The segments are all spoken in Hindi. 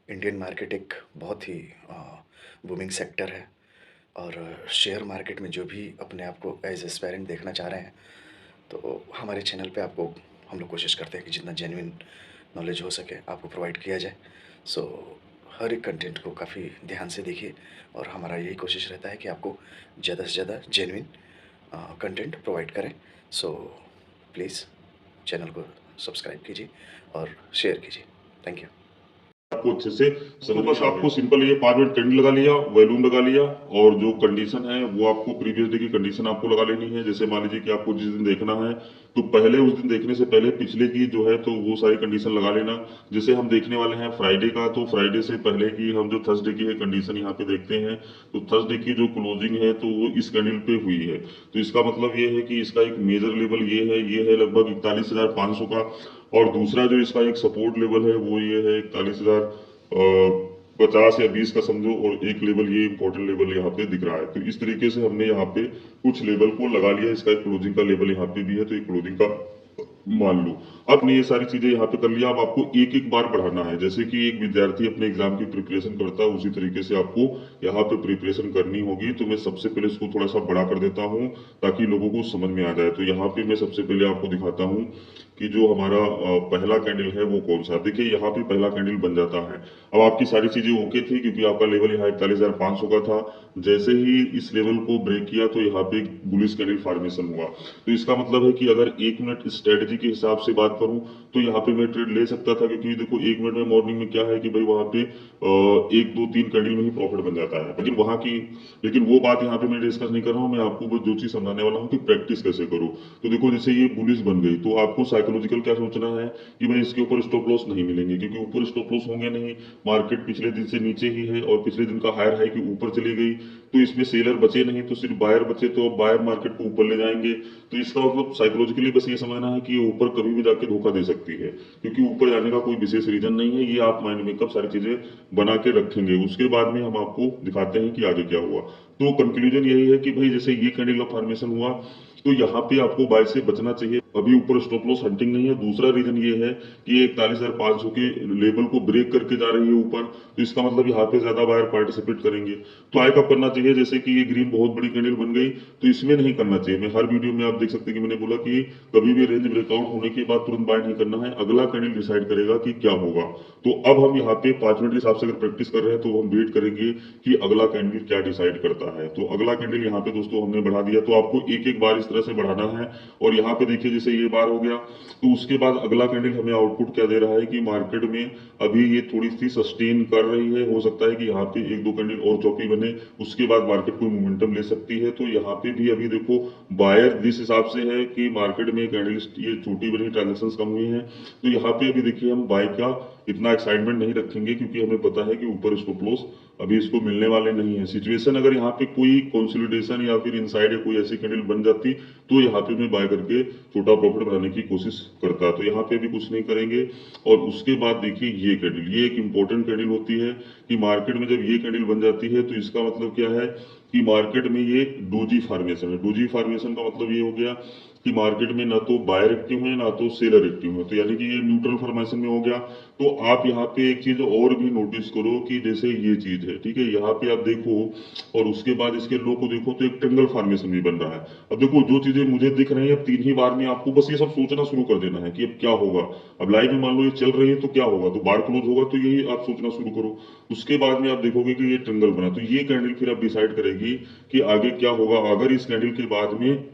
इंडियन मार्केट एक बहुत ही बूमिंग सेक्टर है और शेयर मार्केट में जो भी अपने आप को एज एस्पायरेंट देखना चाह रहे हैं, तो हमारे चैनल पे आपको हम लोग कोशिश करते हैं कि जितना जेन्युइन नॉलेज हो सके आपको प्रोवाइड किया जाए। सो हर एक कंटेंट को काफ़ी ध्यान से देखिए और हमारा यही कोशिश रहता है कि आपको ज़्यादा से ज़्यादा जेन्युइन कंटेंट प्रोवाइड करें। सो प्लीज़ चैनल को सब्सक्राइब कीजिए और शेयर कीजिए। Thank you. आपको अच्छे से समझ बस आपको सिंपल ये 5 मिनट कैंडल लगा लिया, वॉल्यूम लगा लिया और जो कंडीशन है वो आपको प्रीवियस डे की कंडीशन आपको लगा लेनी है। जैसे मान लीजिए कि आपको जिस दिन देखना है तो पहले उस दिन देखने से पहले पिछले की जो है तो वो सारी कंडीशन लगा लेना। जैसे हम देखने वाले हैं फ्राइडे का, तो फ्राइडे से पहले की हम जो थर्सडे की है कंडीशन यहाँ पे देखते हैं। तो थर्सडे की जो क्लोजिंग है तो वो इस कैंडल पे हुई है। तो इसका मतलब ये है कि इसका एक मेजर लेवल ये है लगभग 41,500 का। और दूसरा जो इसका एक सपोर्ट लेवल है वो ये है 41,050 या 20 का समझो, और एक लेवल ये इंपॉर्टेंट लेवल यहाँ पे दिख रहा है। तो इस तरीके से हमने यहाँ पे कुछ लेवल को लगा लिया। इसका एक क्लोजिंग का लेवल यहाँ पे भी है, तो एक क्लोजिंग का मान लो। अब ने ये सारी चीजें यहाँ पे कर लिया। अब आपको एक एक बार बढ़ाना है। जैसे कि एक विद्यार्थी अपने एग्जाम की प्रिपरेशन करता है उसी तरीके से आपको यहाँ पे प्रिपरेशन करनी होगी। तो मैं सबसे पहले इसको थोड़ा सा बड़ा कर देता हूँ ताकि लोगों को समझ में आ जाए। तो यहाँ पे मैं सबसे पहले आपको दिखाता हूँ कि जो हमारा पहला कैंडल है वो कौन सा। देखिए यहाँ पे पहला कैंडल बन जाता है। अब आपकी सारी चीजें ओके थी क्योंकि आपका लेवल यहाँ 41,500 का था। जैसे ही इस लेवल को ब्रेक किया तो यहाँ पे बुलिश कैंडल फॉर्मेशन हुआ। तो इसका मतलब है कि अगर 1 मिनट स्ट्रेटजी के हिसाब से बात करूं तो यहाँ पे मैं ट्रेड ले सकता था, क्योंकि देखो 1 मिनट में मॉर्निंग में क्या है कि भाई वहां पे 1 2 3 कैंडल में ही प्रॉफिट बन जाता है। लेकिन वो बात यहाँ पे मैं डिस्कस नहीं कर रहा हूँ। मैं आपको बस जो चीज समझाने वाला हूँ कि प्रैक्टिस कैसे करो। तो देखो जैसे ये बुलिश बन गई तो आपको साइकोलॉजिकल क्या सोचना है कि भाई इसके ऊपर स्टॉप लॉस नहीं मिलेंगे, क्योंकि ऊपर स्टॉप लॉस होंगे नहीं। मार्केट पिछले दिन से नीचे ही है और पिछले दिन का हायर हाई की ऊपर चली गई, तो इसमें सेलर बचे नहीं तो सिर्फ बायर बचे, तो अब बायर मार्केट को ऊपर ले जाएंगे। तो इसका मतलब साइकोलॉजिकली बस ये समझना है कि ये ऊपर कभी भी जाके धोखा दे सकती है, क्योंकि ऊपर जाने का कोई विशेष रीजन नहीं है। ये आप माइंड में कब सारी चीजें बना के रखेंगे, उसके बाद में हम आपको दिखाते हैं कि आगे क्या हुआ। तो कंक्लूजन यही है कि भाई जैसे ये कैंडल का फॉर्मेशन हुआ तो यहाँ पे आपको बाय से बचना चाहिए। अभी ऊपर स्टॉप लॉस हंटिंग नहीं है। दूसरा रीजन ये है कि 41,500 के लेवल को ब्रेक करके जा रही है ऊपर, तो इसका मतलब यहाँ पे ज्यादा बायर पार्टिसिपेट करेंगे। तो बाय कब करना चाहिए, जैसे कि ये ग्रीन बहुत बड़ी कैंडल बन गई तो इसमें नहीं करना चाहिए। मैं हर वीडियो में आप देख सकते हैं कि मैंने बोला कि कभी भी रेंज ब्रेकआउट होने के बाद तुरंत बाय नहीं करना है, अगला कैंडल डिसाइड करेगा कि क्या होगा। तो अब हम यहाँ पे 5 मिनट के हिसाब से अगर प्रैक्टिस कर रहे हैं तो हम वेट करेंगे कि अगला कैंडल क्या डिसाइड करता है। तो अगला कैंडल यहाँ पे दोस्तों हमने बढ़ा दिया, तो आपको एक एक बार इस तरह से बढ़ाना है। और यहाँ पे देखिए जैसे ये बार हो गया तो उसके बाद अगला कैंडल हमें आउटपुट क्या दे रहा है कि मार्केट में अभी ये थोड़ी सी सस्टेन कर रही है। हो सकता है कि यहाँ पे 1 2 कैंडल और चौकी बने, उसके बाद मार्केट कोई मोमेंटम ले सकती है। तो यहाँ पे भी अभी देखो बायर जिस हिसाब से है कि मार्केट में कैंडल ये छोटी बड़ी ट्रांजेक्शन कम हुई है, तो यहाँ पे अभी देखिए हम बाय का इतना एक्साइटमेंट नहीं रखेंगे, क्योंकि हमें पता है कि ऊपर स्टॉप लॉस अभी इसको मिलने वाले नहीं है। सिचुएशन अगर यहाँ पे कोई कंसोलिडेशन या फिर इनसाइड या कोई ऐसी कैंडल बन जाती तो यहाँ पे मैं बाय करके छोटा प्रॉफिट बनाने की कोशिश करता। तो यहाँ पे भी कुछ नहीं करेंगे। और उसके बाद देखिए ये कैंडल, ये एक इंपॉर्टेंट कैंडल होती है कि मार्केट में जब ये कैंडल बन जाती है तो इसका मतलब क्या है कि मार्केट में ये डोजी फॉर्मेशन है। डोजी फॉर्मेशन का मतलब ये हो गया कि मार्केट में ना तो बायर एक्टिव है ना तो सेलर एक्टिव है, तो यानी कि ये न्यूट्रल फॉर्मेशन में हो गया। तो आप यहाँ पे एक चीज और भी नोटिस करो कि जैसे ये चीज है, ठीक है, यहाँ पे आप देखो और उसके बाद इसके लो को देखो तो एक ट्रेंगल फॉर्मेशन भी बन रहा है। अब देखो जो चीजें मुझे दिख रही है, अब 3 ही बार में आपको बस ये सब सोचना शुरू कर देना है कि अब क्या होगा। अब लाइव में मान लो ये चल रही है तो क्या होगा, तो बार क्लोज होगा, तो यही आप सोचना शुरू करो। उसके बाद में आप देखोगे कि ये ट्रेंगल बना, तो ये कैंडल फिर आप डिसाइड करेगी कि आगे क्या होगा। अगर इस कैंडल के बाद में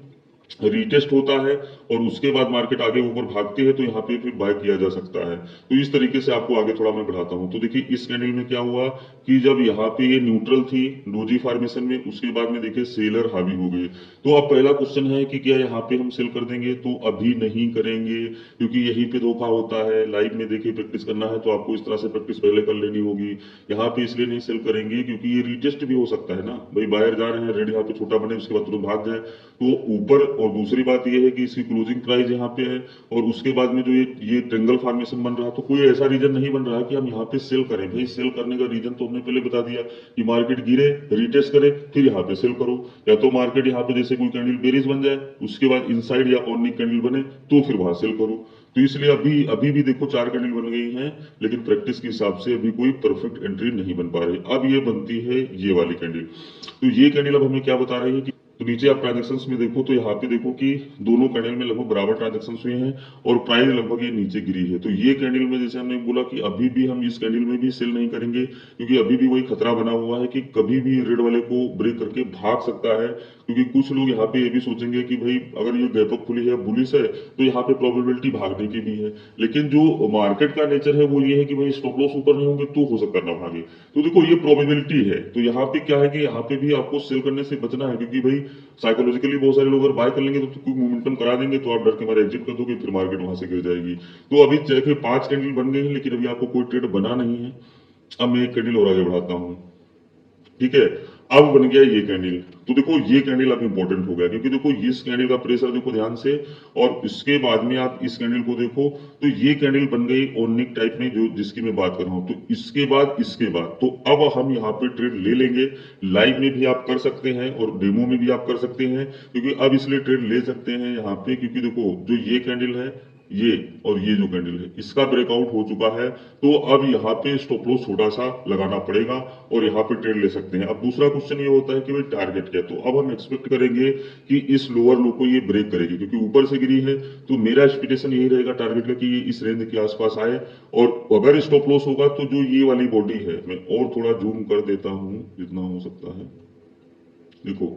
रीटेस्ट होता है और उसके बाद मार्केट आगे ऊपर भागती है तो यहाँ पे फिर बाय किया जा सकता है। तो इस तरीके से आपको आगे थोड़ा मैं बढ़ाता हूँ। तो देखिए इस कैंडल में क्या हुआ कि जब यहाँ पे ये न्यूट्रल थी डोजी फॉर्मेशन में, उसके बाद में देखिए सेलर हावी हो गए। तो अब पहला क्वेश्चन है कि क्या यहाँ पे हम सेल कर देंगे, तो अभी नहीं करेंगे, क्योंकि यहीं पे धोखा होता है। लाइव में देखिए प्रैक्टिस करना है तो आपको इस तरह से प्रैक्टिस पहले कर लेनी होगी। यहाँ पे इसलिए नहीं सेल करेंगे क्योंकि ये रीटेस्ट भी हो सकता है ना, भाई बाहर जा रहे हैं, रेड यहाँ पे छोटा बने उसके बाद तुरंत भाग जाए तो ऊपर। और दूसरी बात यह है कि इसकी क्लोजिंग प्राइस यहाँ पे है और उसके बाद में जो ये ट्रेंगल फॉर्मेशन बन रहा है, तो कोई ऐसा रीजन नहीं बन रहा है कि हम यहाँ पे सेल करें। भाई सेल करने का रीजन तो हमने पहले बता दिया कि मार्केट गिरे, रिटेस्ट करे, फिर यहाँ पे सेल करो। या तो मार्केट यहाँ पे जैसे कोई कैंडल बेरिश बन जाए, उसके बाद इनसाइड या ऑर्निक कैंडल बने तो फिर वहां सेल करो। तो इसलिए अभी अभी भी देखो 4 कैंडल बन गई हैं, लेकिन प्रैक्टिस के हिसाब से अभी कोई परफेक्ट एंट्री नहीं बन पा रही। अब ये बनती है ये वाली कैंडल। तो ये कैंडल अब हमें क्या बता रही है कि तो नीचे आप ट्रांजेक्शंस में देखो तो यहाँ पे देखो कि दोनों कैंडल में लगभग बराबर ट्रांजेक्शंस हुए हैं और प्राइस लगभग ये नीचे गिरी है। तो ये कैंडल में जैसे हमने बोला कि अभी भी हम इस कैंडल में भी सेल नहीं करेंगे, क्योंकि अभी भी वही खतरा बना हुआ है कि कभी भी रेड वाले को ब्रेक करके भाग सकता है। क्योंकि कुछ लोग यहाँ पे ये भी सोचेंगे कि भाई अगर ये गैप अप खुली है, बुलिश है, तो यहाँ पे प्रोबेबिलिटी भागने की भी है। लेकिन जो मार्केट का नेचर है वो ये है कि भाई स्टॉप लॉस ऊपर नहीं होंगे तो हो सकता है ना भागे। तो देखो ये प्रोबेबिलिटी है। तो यहाँ पे क्या है कि यहाँ पे भी आपको सेल करने से बचना है, क्योंकि भाई साइकोलॉजिकली बहुत सारे लोग अगर बाय कर लेंगे तो कोई मोमेंटम करा देंगे तो आप डर के मारे एग्जिट कर दोगे, फिर मार्केट वहां से गिर जाएगी। तो अभी देखिए 5 कैंडल बन गई है, लेकिन अभी आपको कोई ट्रेड बना नहीं है। अब मैं एक कैंडल और आगे बढ़ाता हूँ, ठीक है। अब बन गया ये कैंडल। तो देखो ये कैंडल अब इंपॉर्टेंट हो गया, क्योंकि देखो इस कैंडल का प्रेशर देखो ध्यान से, और इसके बाद में आप इस कैंडल को देखो तो ये कैंडल बन गई ओनिक टाइप में, जो जिसकी मैं बात कर रहा हूं। तो इसके बाद तो अब हम यहाँ पे ट्रेड ले लेंगे। लाइव में भी आप कर सकते हैं और डेमो में भी आप कर सकते हैं, क्योंकि अब इसलिए ट्रेड ले सकते हैं यहाँ पे, क्योंकि देखो जो ये कैंडल है ये और ये जो कैंडल है इसका ब्रेकआउट हो चुका है। तो अब यहाँ पे स्टॉप लॉस छोटा सा लगाना पड़ेगा और यहाँ पे ट्रेड ले सकते हैं। अब दूसरा क्वेश्चन ये होता है कि भाई टारगेट क्या है। तो अब हम एक्सपेक्ट करेंगे कि इस लोअर लो को ये ब्रेक करेगी, क्योंकि ऊपर से गिरी है। तो मेरा एक्सपेक्टेशन यही रहेगा टारगेट का कि ये इस रेंज के आसपास आए, और अगर स्टॉप लॉस होगा तो जो ये वाली बॉडी है, मैं और थोड़ा जूम कर देता हूँ जितना हो सकता है। देखो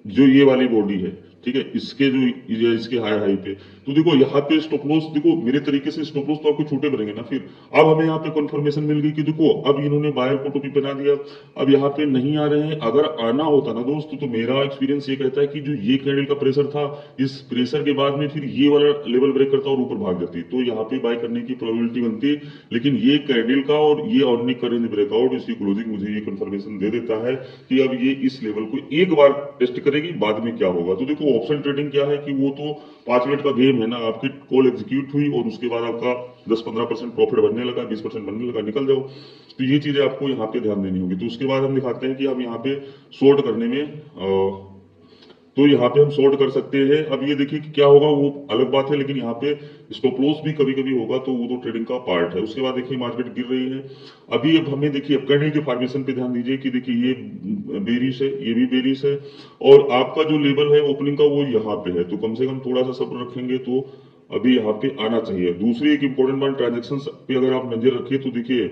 जो ये वाली बॉडी है, ठीक है, इसके जो ये इसके हाई हाई पे, तो देखो यहाँ पे स्टॉप लॉस, देखो मेरे तरीके से स्टॉप लॉस तो आपको छोटे बनेंगे ना। फिर अब हमें यहाँ पे कंफर्मेशन मिल गई कि देखो अब इन्होंने बायर को टोपी बना दिया, अब यहाँ पे नहीं आ रहे हैं। अगर आना होता ना दोस्त, तो मेरा एक्सपीरियंस ये कहता है कि जो ये कैंडल का प्रेशर था, इस प्रेशर के बाद में फिर ये वाला लेवल ब्रेक करता और ऊपर भाग जाती, तो यहाँ पे बाय करने की प्रोबेबिलिटी बनती। लेकिन ये कैंडल का और ये ऑर्निक का रेंज ब्रेकआउट, इसकी क्लोजिंग मुझे ये कंफर्मेशन दे देता है कि अब ये इस लेवल को एक बार टेस्ट करेगी, बाद में क्या होगा। तो देखो ऑप्शन ट्रेडिंग क्या है कि वो तो 5 मिनट का गेम है ना। आपकी कॉल एग्जीक्यूट हुई और उसके बाद आपका 10-15% प्रॉफिट बनने लगा, 20% बनने लगा, निकल जाओ। तो ये चीजें आपको यहाँ पे ध्यान देनी होगी। तो उसके बाद हम दिखाते हैं कि हम यहाँ पे शॉर्ट करने में तो यहाँ पे हम शॉर्ट कर सकते हैं। अब ये देखिए कि क्या होगा वो अलग बात है, लेकिन यहाँ पे स्टॉप लॉस भी कभी कभी होगा, तो वो तो ट्रेडिंग का पार्ट है। उसके बाद देखिए मार्केट गिर रही है अभी। अब हमें देखिए अब कैंडल के फॉर्मेशन पे ध्यान दीजिए कि देखिए ये बेरिश है, ये भी बेरिश है, और आपका जो लेवल है ओपनिंग का वो यहाँ पे है। तो कम से कम थोड़ा सा सब्र रखेंगे तो अभी यहाँ पे आना चाहिए। दूसरी एक इंपॉर्टेंट बात, ट्रांजेक्शन पे अगर आप नजर रखिए तो देखिए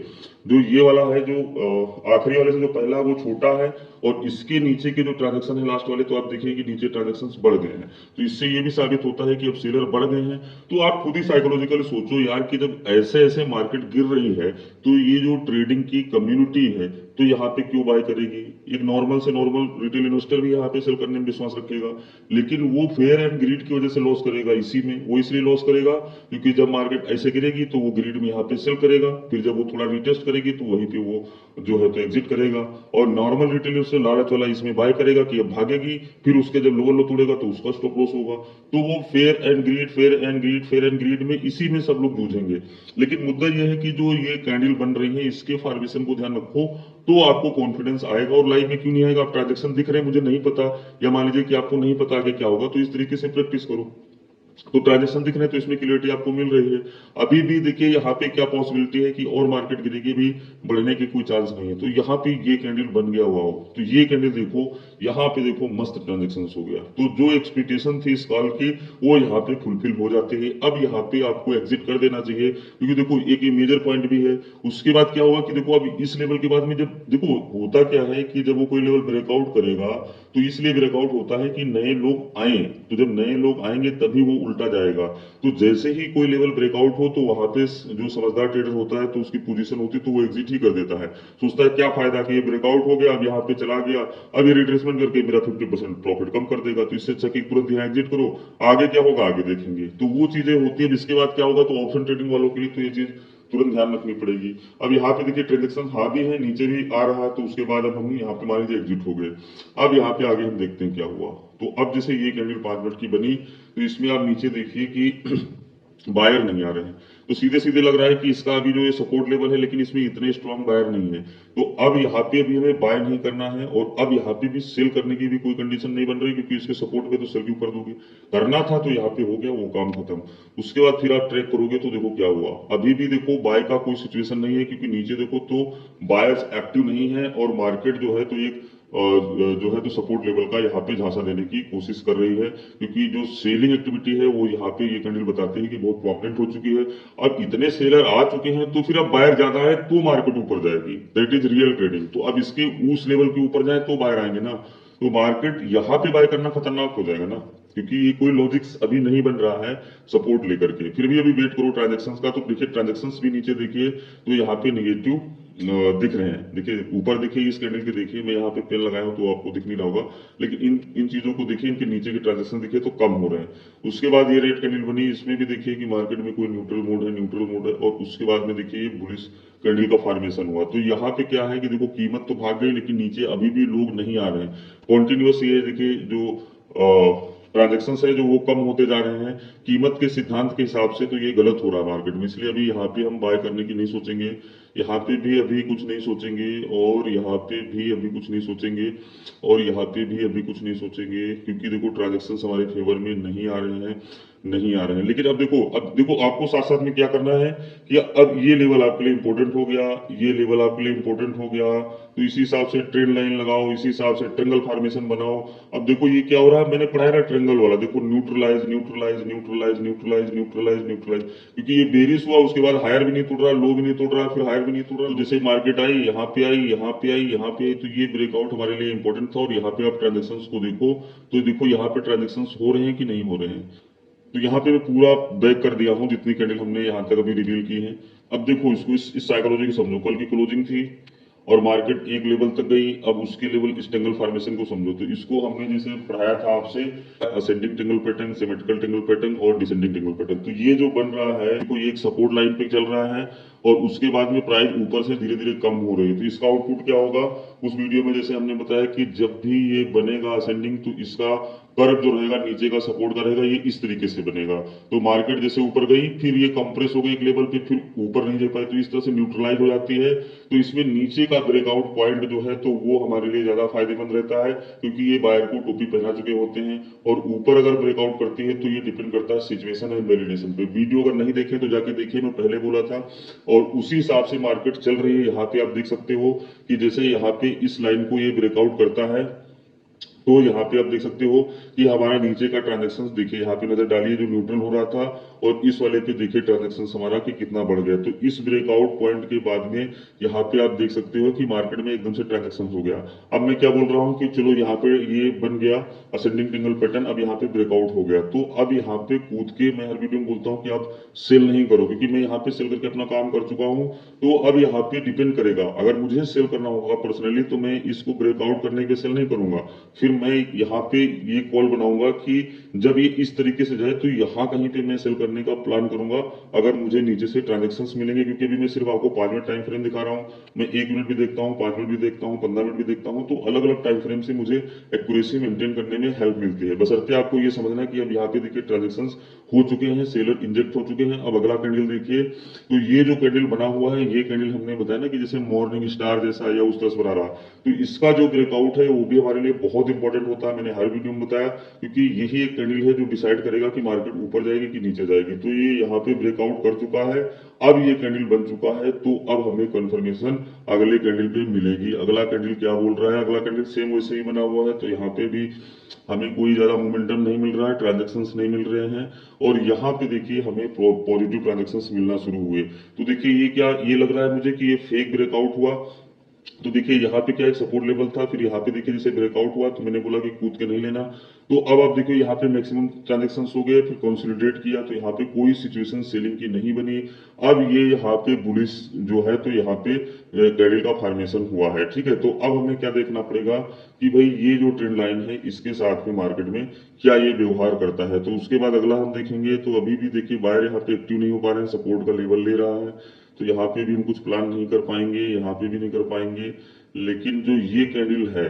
जो ये वाला है, जो आखिरी वाले से जो पहला है वो छोटा है, और इसके नीचे के जो ट्रांजेक्शन है लास्ट वाले, तो आप देखिए कि नीचे ट्रांजेक्शन बढ़ गए हैं। तो इससे ये भी साबित होता है कि अब सेलर बढ़ गए हैं। तो आप खुद ही साइकोलॉजिकली सोचो यार कि जब ऐसे ऐसे मार्केट गिर रही है, तो ये जो ट्रेडिंग की कम्युनिटी है तो यहाँ पे क्यों बाय करेगी। एक नॉर्मल से नॉर्मल रिटेल इन्वेस्टर भी यहाँ पे सेल करने में विश्वास रखेगा, लेकिन वो फेयर एंड ग्रीड की वजह से लॉस करेगा। इसी में वो इसलिए लॉस करेगा क्योंकि जब मार्केट ऐसे गिरेगी तो वो ग्रीड में यहाँ पे सेल करेगा, फिर जब वो थोड़ा रिटेस्ट करेगी तो वहीं पे वो जो है तो एग्जिट करेगा। और नॉर्मल रिटेल इन्वेस्टर लालच वाला इसमें बाय करेगा कि अब भागेगी, फिर उसके जब लोअर लो तोड़ेगा तो उसका स्टॉप लॉस होगा। तो वो fair and greed, fair and greed, fair and greed में इसी में सब लोग जूझेंगे। लेकिन मुद्दा यह है कि जो ये कैंडल बन रही है इसके फॉर्मेशन को ध्यान रखो, तो आपको कॉन्फिडेंस आएगा। और लाइव में क्यों नहीं आएगा, आप ट्रांजेक्शन दिख रहे हैं मुझे नहीं पता, या मान लीजिए कि आपको नहीं पता आगे क्या होगा, तो इस तरीके से प्रैक्टिस करो। तो ट्रांजेक्शन दिख रहे हैं तो इसमें क्लियरिटी आपको मिल रही है। अभी भी देखिए यहाँ पे क्या पॉसिबिलिटी है कि और मार्केट गिरेगी भी, बढ़ने की कोई चांस नहीं है। तो यहाँ पे ये कैंडल बन गया हुआ हो, तो ये कैंडल देखो यहाँ पे देखो मस्त ट्रांजेक्शन हो गया। तो जो एक्सपेक्टेशन थी इस कॉल की वो यहाँ पे फुलफिल हो जाते हैं। अब यहाँ पे आपको एग्जिट कर देना चाहिए, क्योंकि देखो एक ये मेजर पॉइंट भी है। उसके बाद क्या होगा कि देखो अब इस लेवल के बाद में जब देखो होता क्या है कि जब वो कोई लेवल ब्रेकआउट करेगा, तो इसलिए ब्रेकआउट होता है कि नए लोग आए। तो जब नए लोग आएंगे तभी वो उल्टा जाएगा। तो जैसे ही कोई लेवल ब्रेकआउट हो तो वहां पे जो समझदार ट्रेडर होता है तो उसकी पोजीशन होती है तो वो एग्जिट ही कर देता है। सोचता है क्या फायदा कि ये ब्रेकआउट हो गया, अब यहाँ पे चला गया, अब ये रिट्रेसमेंट करके मेरा 50% प्रॉफिट कम कर देगा, तो इससे अच्छा कि तुरंत यहाँ एग्जिट करो, आगे क्या होगा आगे देखेंगे। तो वो चीजें होती है। इसके बाद क्या होगा, तो ऑप्शन ट्रेडिंग वालों के लिए तो ये चीज तुरंत ध्यान रखनी पड़ेगी। अब यहाँ पे देखिए ट्रांजेक्शन हाँ भी है, नीचे भी आ रहा है, तो उसके बाद अब हम यहाँ पे मान लीजिए एग्जिट हो गए। अब यहाँ पे आगे हम देखते हैं क्या हुआ। तो अब जैसे ये कैंडल 5 मिनट की बनी, तो इसमें आप नीचे देखिए कि बायर नहीं आ रहे हैं। तो सीधे सीधे लग रहा है कि इसका अभी जो ये सपोर्ट लेवल है, लेकिन इसमें इतने स्ट्रॉन्ग बायर नहीं है। तो अब यहाँ पे अभी हमें बाय नहीं करना है, और अब यहाँ पे भी सेल करने की भी कोई कंडीशन नहीं बन रही, क्योंकि इसके सपोर्ट पे तो सेल क्यों कर दोगे, करना था तो यहाँ पे हो गया वो काम खत्म। उसके बाद फिर आप ट्रैक करोगे तो देखो क्या हुआ। अभी भी देखो बाय का कोई सिचुएशन नहीं है, क्योंकि नीचे देखो तो बायर्स एक्टिव नहीं है, और मार्केट जो है तो एक जो है तो सपोर्ट लेवल का यहाँ पे झांसा देने की कोशिश कर रही है, क्योंकि जो सेलिंग एक्टिविटी है वो यहाँ पे ये कैंडल बताते हैं कि बहुत प्रॉफिट हो चुकी है। अब इतने सेलर आ चुके हैं तो फिर अब बायर ज्यादा है तो मार्केट ऊपर जाएगी, दैट इज रियल ट्रेडिंग। तो अब इसके उस लेवल के ऊपर जाए तो बायर आएंगे ना, तो मार्केट यहाँ पे बाय करना खतरनाक हो जाएगा ना, क्योंकि ये कोई लॉजिक्स अभी नहीं बन रहा है सपोर्ट लेकर के। फिर भी अभी वेट करो ट्रांजेक्शंस का, तो देखिए ट्रांजेक्शंस भी नीचे देखिए तो यहाँ पे निगेटिव दिख रहे हैं। देखिए ऊपर देखिए इस कैंडल के, देखिए मैं यहाँ पे पेन लगाया हूँ तो आपको दिख नहीं रहा होगा, लेकिन इन इन चीजों को देखिए, इनके नीचे के ट्रांजेक्शन देखिए तो कम हो रहे हैं। उसके बाद ये रेड कैंडल बनी, इसमें भी देखिए कि मार्केट में कोई न्यूट्रल मोड है, और उसके बाद में देखिए ये बुलिश कैंडल का फॉर्मेशन हुआ। तो यहाँ पे क्या है कि देखो कीमत तो भाग गई, लेकिन नीचे अभी भी लोग नहीं आ रहे हैं। कॉन्टिन्यूस ये देखिए जो ट्रांजेक्शन है जो वो कम होते जा रहे हैं कीमत के सिद्धांत के हिसाब से, तो ये गलत हो रहा है मार्केट में। इसलिए अभी यहाँ पे हम बाय करने की नहीं सोचेंगे, यहाँ पे भी अभी कुछ नहीं सोचेंगे, और यहाँ पे भी अभी कुछ नहीं सोचेंगे, और यहाँ पे भी अभी कुछ नहीं सोचेंगे, क्योंकि देखो ट्रांजेक्शन हमारे फेवर में नहीं आ रहे हैं। लेकिन अब देखो आपको साथ साथ में क्या करना है कि अब ये लेवल आपके लिए इंपॉर्टेंट हो गया, ये लेवल आपके लिए इंपॉर्टेंट हो गया, तो इसी हिसाब से ट्रेंड लाइन लगाओ, इसी हिसाब से ट्रेंगल फॉर्मेशन बनाओ। अब देखो ये क्या हो रहा है, मैंने पढ़ाया ना ट्रेंगल वाला, देखो neutralize neutralize neutralize neutralize neutralize neutralize, क्योंकि ये बेरिश हुआ, उसके बाद हायर भी नहीं तोड़ रहा, लो भी नहीं तोड़ रहा, फिर हायर भी नहीं तोड़ रहा। तो जैसे मार्केट आई, यहाँ पे आई, यहाँ पे आई, यहाँ पे आई, तो ये ब्रेकआउट हमारे लिए इंपॉर्टेंट था। और यहाँ पे आप ट्रांजेक्शन को देखो, तो देखो यहाँ पे ट्रांजेक्शन हो रहे हैं कि नहीं हो रहे हैं। तो यहाँ पे मैं पूरा बैक कर दिया हूँ जितनी कैंडल हमने यहाँ तक अभी रिवील की है। अब देखो इसको इस साइकोलॉजी को समझो। कल की क्लोजिंग थी और मार्केट एक लेवल तक गई, अब उसके लेवल इस टेंगल फॉर्मेशन को समझो। तो इसको हमने जैसे पढ़ाया था आपसे, ascending tangle pattern, symmetrical tangle pattern और डिसेंडिंग टेंगल पैटर्न। तो ये जो बन रहा है, देखो ये एक सपोर्ट लाइन पे चल रहा है, और उसके बाद में प्राइस ऊपर से धीरे धीरे कम हो रही है। तो इसका आउटपुट क्या होगा, उस वीडियो में जैसे हमने बताया कि जब भी ये बनेगा असेंडिंग, तो इसका कर्व जो रहेगा नीचे का सपोर्ट का रहेगा, ये इस तरीके से बनेगा। तो मार्केट जैसे ऊपर गई, फिर ये कंप्रेस हो गई एक लेवल पे, फिर ऊपर नहीं जा पाई, तो इस तरह से न्यूट्रलाइज हो जाती है। तो इसमें नीचे का ब्रेकआउट पॉइंट जो है तो वो हमारे लिए ज्यादा फायदेमंद रहता है, क्योंकि ये बायर को टोपी पहना चुके होते हैं। और ऊपर अगर ब्रेकआउट करती है तो ये डिपेंड करता है सिचुएशन एंड वैलिडेशन पे। वीडियो अगर नहीं देखे तो जाके देखिए, मैं पहले बोला था, और उसी हिसाब से मार्केट चल रही है। यहाँ पे आप देख सकते हो कि जैसे यहाँ पे इस लाइन को ये ब्रेकआउट करता है, तो यहाँ पे आप देख सकते हो कि हमारा नीचे का ट्रांजेक्शन देखिए, यहाँ पे नजर डालिए जो न्यूट्रल हो रहा था, और इस वाले पे देखिए ट्रांजेक्शन हमारा कि कितना बढ़ गया। तो इस ब्रेकआउट पॉइंट के बाद में यहाँ पे आप देख सकते हो कि मार्केट में एकदम से ट्रांजेक्शन हो गया। अब मैं क्या बोल रहा हूँ कि चलो यहाँ पे ये बन गया असेंडिंग टेंगल पैटर्न, अब यहाँ पे ब्रेकआउट हो गया। तो अब यहाँ पे कूद के मैं हर वीडियो में बोलता हूँ कि आप सेल नहीं करो, क्योंकि मैं यहाँ पे सेल करके अपना काम कर चुका हूँ। तो अब यहाँ पे डिपेंड करेगा, अगर मुझे सेल करना होगा पर्सनली तो मैं इसको ब्रेकआउट करने के सेल नहीं करूंगा। फिर मैं यहाँ पे ये कॉल बनाऊंगा कि जब ये इस तरीके से जाए तो यहाँ कहीं पे मैं सेल करने का प्लान करूंगा, अगर मुझे नीचे से ट्रांजेक्शंस मिलेंगे। क्योंकि अभी मैं सिर्फ आपको 5 मिनट टाइम फ्रेम दिखा रहा हूँ, मैं 1 मिनट भी देखता हूँ, 5 मिनट भी देखता हूँ, 15 मिनट भी देखता हूँ। तो अलग अलग टाइम फ्रेम से मुझे एक्यूरेसी मेंटेन करने में हेल्प मिलती है। बशर्ते आपको ये समझना कि अब यहाँ पे देखिए ट्रांजेक्शन हो चुके हैं, सेलर इंजेक्ट हो चुके हैं। अब अगला कैंडल देखिए, तो ये जो कैंडल बना हुआ है, ये कैंडल हमने बताया ना कि जैसे मॉर्निंग स्टार जैसा या उस तरह से बना रहा, तो इसका जो ब्रेकआउट है वो भी हमारे लिए बहुत इंपॉर्टेंट होता है। मैंने हर वीडियो में बताया, क्योंकि यही एक कैंडल है जो डिसाइड करेगा कि मार्केट ऊपर जाएगी कि नीचे जाएगी। तो ये यहाँ पे ब्रेकआउट कर चुका है, अब ये कैंडल बन चुका है, तो अब हमें कंफर्मेशन अगले कैंडल पे मिलेगी। अगला कैंडल क्या बोल रहा है, अगला कैंडल सेम वैसे ही बना हुआ है, तो यहाँ पे भी हमें कोई ज्यादा मोमेंटम नहीं मिल रहा है, ट्रांजेक्शंस नहीं मिल रहे हैं। और यहाँ पे देखिए हमें पॉजिटिव ट्रांजेक्शंस मिलना शुरू हुए। तो देखिए ये क्या, ये लग रहा है मुझे कि ये फेक ब्रेकआउट हुआ। तो देखिए यहाँ पे क्या एक सपोर्ट लेवल था, फिर यहाँ पे देखिए जैसे ब्रेकआउट हुआ, तो मैंने बोला कि कूद के नहीं लेना। तो अब आप देखो यहाँ पे मैक्सिमम ट्रांजेक्शंस हो गए, फिर कंसोलिडेट किया, तो यहाँ पे कोई सिचुएशन सेलिंग की नहीं बनी। अब ये यहाँ पे बुलिश जो है, तो यहाँ पे कैंडल का फॉर्मेशन हुआ है, ठीक है। तो अब हमें क्या देखना पड़ेगा कि भाई ये जो ट्रेंड लाइन है इसके साथ में मार्केट में क्या ये व्यवहार करता है। तो उसके बाद अगला हम देखेंगे। तो अभी भी देखिए बायर यहाँ पे एक्टिव नहीं हो पा रहे हैं, सपोर्ट का लेवल ले रहा है, तो यहाँ पे भी हम कुछ प्लान नहीं कर पाएंगे, यहाँ पे भी नहीं कर पाएंगे। लेकिन जो ये कैंडल है,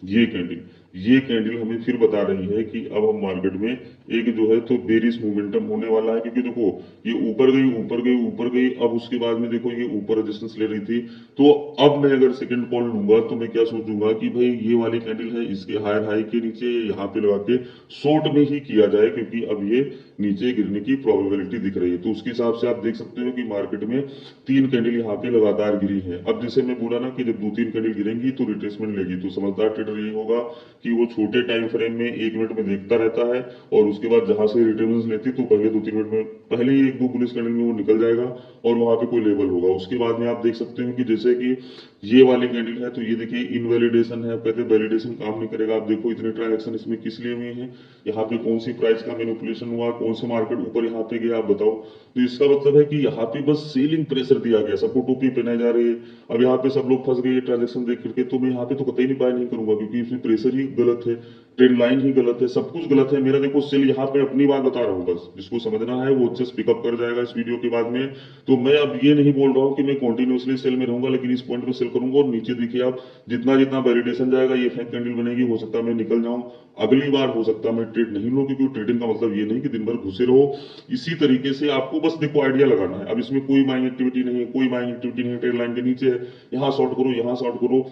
ये कैंडल ये कैंडल हमें फिर बता रही है कि अब हम मार्केट में एक जो है तो बेरिश मोमेंटम होने वाला है, क्योंकि देखो ये ऊपर गई ऊपर गई ऊपर गई, अब उसके बाद में देखो ये ऊपर रेजिस्टेंस ले रही थी। तो अब मैं अगर सेकंड कॉल लूंगा तो मैं क्या सोचूंगा कि भाई ये वाली कैंडल है, इसके हायर हाई के नीचे यहाँ पे लगा के शॉर्ट में ही किया जाए, क्योंकि अब ये नीचे गिरने की प्रोबेबिलिटी दिख रही है। तो उसके हिसाब से आप देख सकते हो कि मार्केट में 3 कैंडल यहाँ पे लगातार गिरी है। अब जैसे मैं बोला ना कि जब 2-3 कैंडल गिरेंगी तो रिट्रेसमेंट लेगी, तो समझदार ट्रेडर ये होगा कि वो छोटे टाइम फ्रेम में 1 मिनट में देखता रहता है, और उसके बाद जहां से रिटर्न्स लेती तो पहले 2-3 मिनट में पहले ही 1-2 बुलिश कैंडल में वो निकल जाएगा और वहां पे कोई लेवल होगा। उसके बाद में आप देख सकते हो कि जैसे कि ये वाली कैंडल है तो ये देखिए इनवैलिडेशन है, आप कहते हैं वैलिडेशन काम नहीं करेगा। आप देखो इतने ट्रांजेक्शन इसमें किस लिए हुए हैं, यहाँ पे कौन सी प्राइस का मैनिपुलेशन हुआ, कौन से मार्केट ऊपर यहाँ पे गया, आप बताओ। तो इसका मतलब है कि यहाँ पे बस सेलिंग प्रेशर दिया गया, सबको टोपी पहनाई जा रही है। अब यहाँ पे सब लोग फंस गए ट्रांजेक्शन देख करके, तो मैं यहाँ पे तो कतई नहीं बाय नहीं करूंगा, क्योंकि इसमें प्रेशर ही गलत है, ट्रेंड लाइन ही गलत है, सब कुछ गलत है मेरा। देखो सेल यहाँ पे अपनी बात बता रहा हूँ, बस जिसको समझना है वो अच्छे से पिकअप कर जाएगा इस वीडियो के बाद में। तो मैं अब ये नहीं बोल रहा हूँ कि मैं कंटिन्यूअसली सेल में रहूंगा, लेकिन इस पॉइंट पे सेल करूंगा। और नीचे देखिए आप जितना जितना वैलिडेशन जाएगा ये फेक कैंडल बनेगी, हो सकता है मैं निकल जाऊं अगली बार, हो सकता है मैं ट्रेड नहीं लूं, क्योंकि ट्रेडिंग का मतलब ये नहीं कि दिन भर घुसे रहो। इसी तरीके से आपको बस देखो आइडिया लगाना है। अब इसमें कोई बाइंग एक्टिविटी नहीं है, कोई बाइंग एक्टिविटी नहीं है, ट्रेड लाइन के नीचे है, यहाँ शॉर्ट करो यहाँ शॉर्ट करो।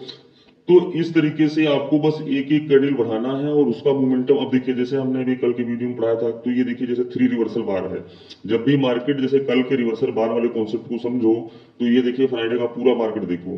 तो इस तरीके से आपको बस एक एक कैंडल बढ़ाना है और उसका मोमेंटम। अब देखिए जैसे हमने अभी कल के वीडियो में पढ़ाया था, तो ये देखिए जैसे 3 रिवर्सल बार है। जब भी मार्केट जैसे कल के रिवर्सल बार वाले कॉन्सेप्ट को समझो, तो ये देखिए फ्राइडे का पूरा मार्केट देखो,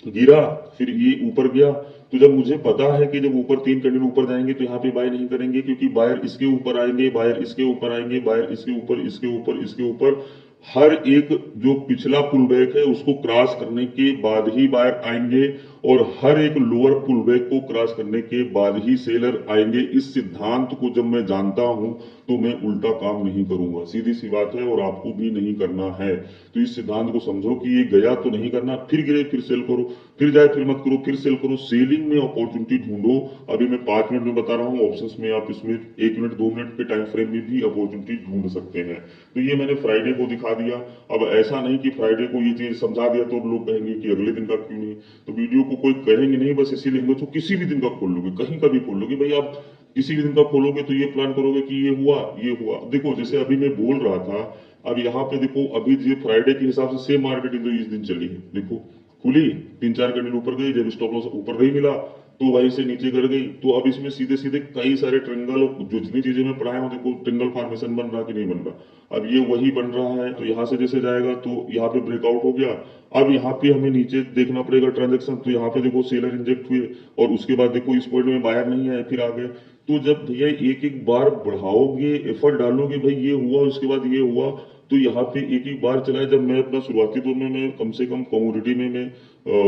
गिरा फिर ये ऊपर गया। तो जब मुझे पता है कि जब ऊपर 3 कैंडल ऊपर जाएंगे तो यहाँ पे बाय नहीं करेंगे, क्योंकि बायर इसके ऊपर आएंगे, बायर इसके ऊपर आएंगे, बायर इसके ऊपर, इसके ऊपर, इसके ऊपर, हर एक जो पिछला पुल बैक है उसको क्रॉस करने के बाद ही बायर आएंगे, और हर एक लोअर पुल बैक को क्रॉस करने के बाद ही सेलर आएंगे। इस सिद्धांत को जब मैं जानता हूं तो मैं उल्टा काम नहीं करूंगा, सीधी सी बात है, और आपको भी नहीं करना है। तो इस सिद्धांत को समझो कि ये गया तो नहीं करना, फिर गिरे फिर सेल करो, फिर जाए फिर मत करो, फिर सेल करो। सेलिंग में अपॉर्चुनिटी ढूंढो। अभी मैं 5 मिनट में बता रहा हूँ, ऑप्शंस में आप इसमें 1 मिनट 2 मिनट के टाइम फ्रेम में भी अपॉर्चुनिटी ढूंढ सकते हैं। तो ये मैंने फ्राइडे को दिखा दिया। अब ऐसा नहीं कि फ्राइडे को ये चीज समझा दिया तो लोग कहेंगे कि अगले दिन का क्यों नहीं। तो वीडियो को कोई कहेंगे नहीं, बस इसीलिए तो किसी भी दिन का खोल लोगे, कहीं का भी खोल लोगे भाई आप, किसी भी दिन का खोलोगे तो ये प्लान करोगे कि ये हुआ ये हुआ। देखो जैसे अभी मैं बोल रहा था, अब यहाँ पे देखो अभी ये फ्राइडे के हिसाब से सेम मार्केटिंग तो इस दिन चली है, देखो खुली 3-4 कैंडल ऊपर गई, जब स्टॉप लॉस ऊपर नहीं मिला तो वहीं से नीचे गिर गई। तो अब इसमें सीधे सीधे कई सारे ट्रेंगल, जो जितनी चीजें मैं पढ़ाया हूँ, देखो ट्रेंगल फॉर्मेशन बन रहा कि नहीं बन रहा। अब ये वही बन रहा है, तो यहाँ से जैसे जाएगा तो यहाँ पे ब्रेकआउट हो गया। अब यहाँ पे हमें नीचे देखना पड़ेगा ट्रांजेक्शन, तो यहाँ पे देखो सेलर इंजेक्ट हुए, और उसके बाद देखो इस पॉइंट में बायर नहीं आए, फिर आ गए। तो जब भैया एक एक बार बढ़ाओगे, एफर्ट डालोगे, भाई ये हुआ उसके बाद ये हुआ, तो यहाँ पे एक एक बार चला है। जब मैं अपना शुरुआती दौर में मैं कम से कम कमोडिटी में मैं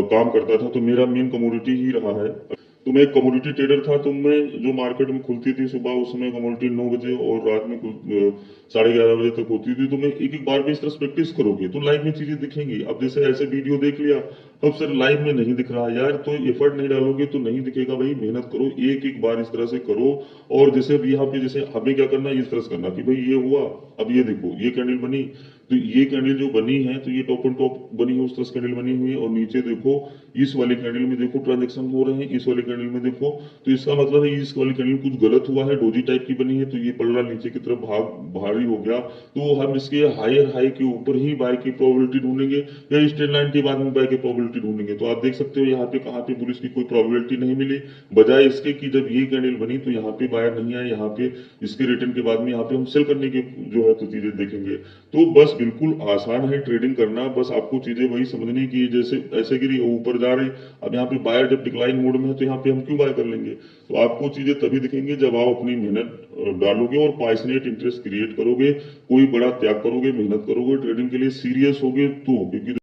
काम करता था, तो मेरा मेन कमोडिटी ही रहा है। तो मैं एक कमोडिटी ट्रेडर था, तो मैं जो मार्केट में खुलती थी सुबह, उस समय कमोडिटी 9 बजे और रात में 11:30 बजे तक होती थी। तो मैं एक एक बार में इस तरह प्रैक्टिस करोगे तो लाइव में चीजें दिखेंगी। अब जैसे ऐसे वीडियो देख लिया, अब सर लाइव में नहीं दिख रहा यार, तो एफर्ट नहीं डालोगे तो नहीं दिखेगा भाई। मेहनत करो, एक एक बार इस तरह से करो। और जैसे अभी यहाँ पे जैसे हमें क्या करना है, इस तरह से करना कि भाई ये हुआ, अब ये देखो ये कैंडल बनी, तो ये कैंडल जो बनी है तो ये टॉप एंड टॉप बनी है, उस तरह से कैंडल बनी हुई है। और नीचे देखो इस वाली कैंडल में देखो ट्रांजेक्शन हो रहे हैं, इस वाली कैंडल में देखो, तो इसका मतलब है इस वाली कैंडल कुछ गलत हुआ है, डोजी टाइप की बनी है, तो ये पलड़ा नीचे की तरफ भारी हो गया। तो हम इसके हायर हाई के ऊपर ही बाय की प्रोबेबिलिटी ढूंढेंगे, या स्ट्रेट लाइन के बाद में बाय की प्रोबेबिलिटी ढूंढेंगे। तो आप देख सकते हो यहाँ पे कहाँ पे बुलिश की कोई प्रोबेबिलिटी नहीं मिली, बजाय इसके कि जब ये कैंडल बनी तो यहाँ पे बायर नहीं आए, यहाँ पे इसके रिटर्न के बाद में यहाँ पे हम सेल करने की जो है तो चीजें देखेंगे। तो बस बिल्कुल आसान है ट्रेडिंग करना, बस आपको चीजें वही समझनी की जैसे ऐसे गिरी ऊपर जा रही, अब यहाँ पे बायर जब डिक्लाइन मोड में है तो यहाँ पे हम क्यों बाय कर लेंगे। तो आपको चीजें तभी दिखेंगी जब आप अपनी मेहनत डालोगे और पैशनेट इंटरेस्ट क्रिएट करोगे, कोई बड़ा त्याग करोगे, मेहनत करोगे, ट्रेडिंग के लिए सीरियस होगे तो। क्योंकि